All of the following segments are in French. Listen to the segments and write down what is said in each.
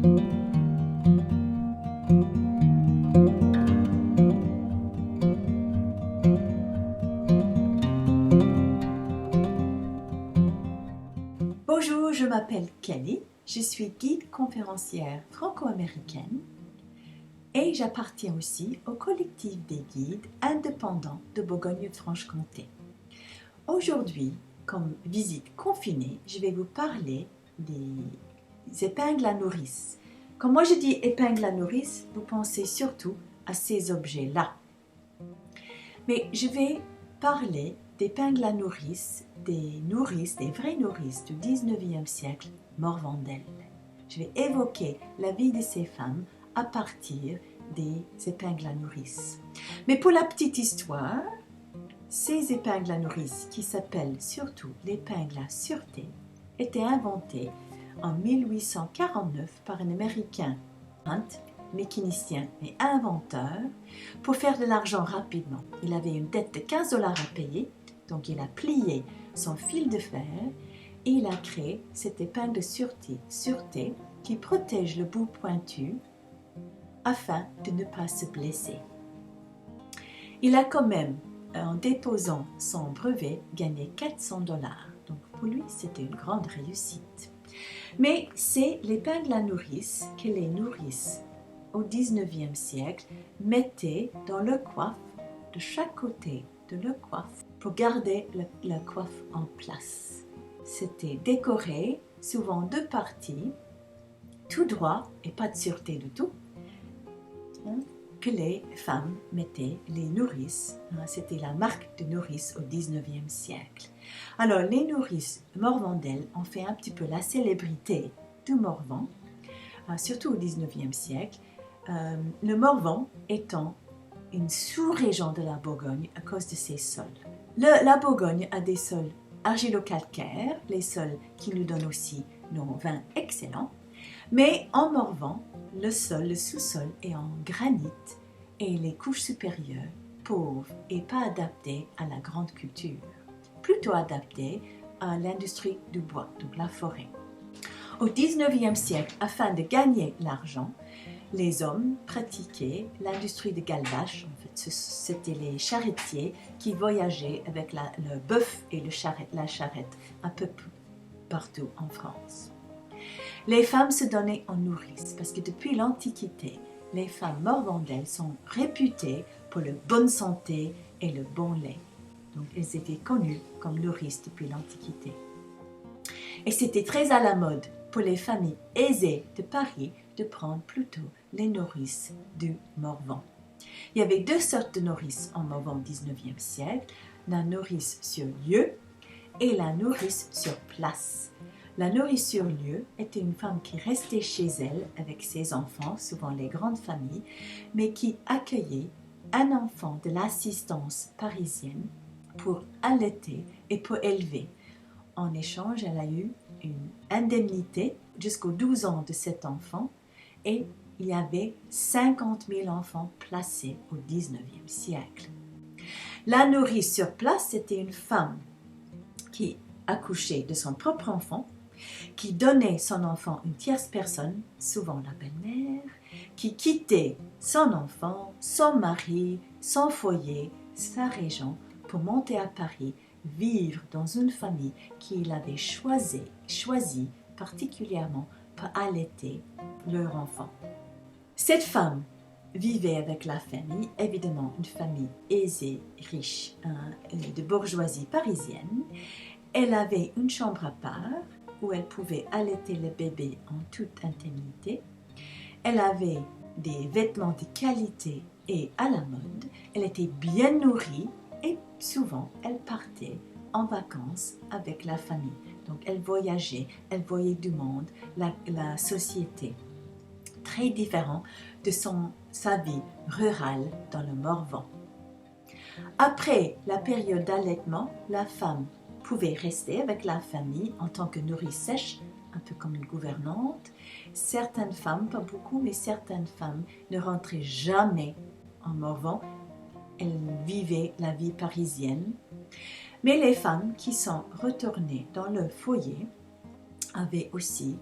Bonjour, je m'appelle Kelly, je suis guide conférencière franco-américaine et j'appartiens aussi au collectif des guides indépendants de Bourgogne-Franche-Comté. Aujourd'hui, comme visite confinée, je vais vous parler des épingles à nourrice. Quand moi je dis épingles à nourrice, vous pensez surtout à ces objets-là. Mais je vais parler d'épingles à nourrice, des vraies nourrices du 19e siècle, Morvandel. Je vais évoquer la vie de ces femmes à partir des épingles à nourrice. Mais pour la petite histoire, ces épingles à nourrice, qui s'appellent surtout l'épingle à sûreté, étaient inventées en 1849 par un Américain, mécanicien et inventeur, pour faire de l'argent rapidement. Il avait une dette de 15 $ à payer, donc il a plié son fil de fer et il a créé cette épingle de sûreté qui protège le bout pointu afin de ne pas se blesser. Il a quand même, en déposant son brevet, gagné 400 $. Donc pour lui, c'était une grande réussite. Mais c'est l'épingle à nourrice que les nourrices au 19e siècle mettaient dans le coiffe de chaque côté de le coiffe pour garder la coiffe en place. C'était décoré, souvent deux parties, tout droit et pas de sûreté du tout, que les femmes mettaient, les nourrices. C'était la marque de nourrice au 19e siècle. Alors, les nourrices Morvandel ont fait un petit peu la célébrité du Morvan, surtout au 19e siècle. Le Morvan étant une sous-région de la Bourgogne à cause de ses sols. La Bourgogne a des sols argilo-calcaires, les sols qui nous donnent aussi nos vins excellents, mais en Morvan, le sous-sol est en granit et les couches supérieures pauvres et pas adaptées à la grande culture, plutôt adaptées à l'industrie du bois, donc la forêt. Au 19e siècle, afin de gagner l'argent, les hommes pratiquaient l'industrie de galvache. En fait, c'était les charretiers qui voyageaient avec le bœuf et la charrette un peu partout en France. Les femmes se donnaient en nourrices parce que depuis l'Antiquité, les femmes morvandelles sont réputées pour la bonne santé et le bon lait. Donc, elles étaient connues comme nourrices depuis l'Antiquité. Et c'était très à la mode pour les familles aisées de Paris de prendre plutôt les nourrices du Morvan. Il y avait deux sortes de nourrices en Morvan au 19e siècle, la nourrice sur lieu et la nourrice sur place. La nourrice sur lieu était une femme qui restait chez elle avec ses enfants, souvent les grandes familles, mais qui accueillait un enfant de l'assistance parisienne pour allaiter et pour élever. En échange, elle a eu une indemnité jusqu'aux 12 ans de cet enfant et il y avait 50 000 enfants placés au 19e siècle. La nourrice sur place, c'était une femme qui accouchait de son propre enfant, qui donnait son enfant à une tierce personne, souvent la belle-mère, qui quittait son enfant, son mari, son foyer, sa région pour monter à Paris, vivre dans une famille qu'il avait choisi particulièrement pour allaiter leur enfant. Cette femme vivait avec la famille, évidemment une famille aisée, riche, de bourgeoisie parisienne. Elle avait une chambre à part où elle pouvait allaiter le bébé en toute intimité. Elle avait des vêtements de qualité et à la mode. Elle était bien nourrie et souvent elle partait en vacances avec la famille. Donc elle voyageait, elle voyait du monde, la société. Très différent de sa vie rurale dans le Morvan. Après la période d'allaitement, la femme pouvait rester avec la famille en tant que nourrice sèche, un peu comme une gouvernante. Certaines femmes, pas beaucoup, mais certaines femmes ne rentraient jamais en Morvan. Elles vivaient la vie parisienne. Mais les femmes qui sont retournées dans leur foyer avaient aussi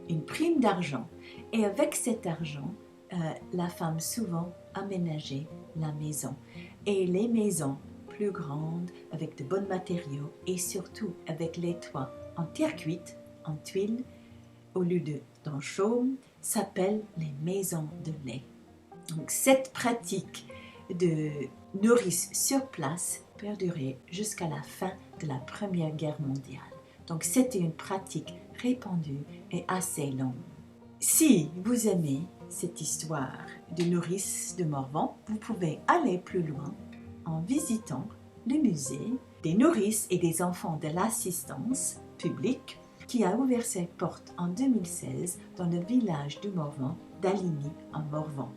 une prime d'argent. Et avec cet argent, la femme souvent aménageait la maison. Et les maisons plus grandes, avec de bons matériaux et surtout avec les toits en terre cuite, en tuiles, au lieu d'en chaume, s'appellent les maisons de lait. Donc cette pratique de nourrice sur place perdurait jusqu'à la fin de la Première Guerre mondiale. Donc c'était une pratique répandue et assez longue. Si vous aimez cette histoire de nourrice de Morvan, vous pouvez aller plus loin en visitant le musée des nourrices et des enfants de l'assistance publique qui a ouvert ses portes en 2016 dans le village de Morvan, d'Aligny en Morvan.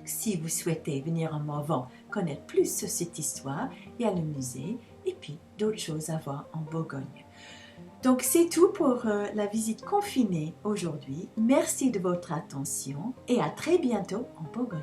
Si vous souhaitez venir en Morvan connaître plus sur cette histoire, il y a le musée et puis d'autres choses à voir en Bourgogne. Donc c'est tout pour la visite confinée aujourd'hui. Merci de votre attention et à très bientôt en Bourgogne.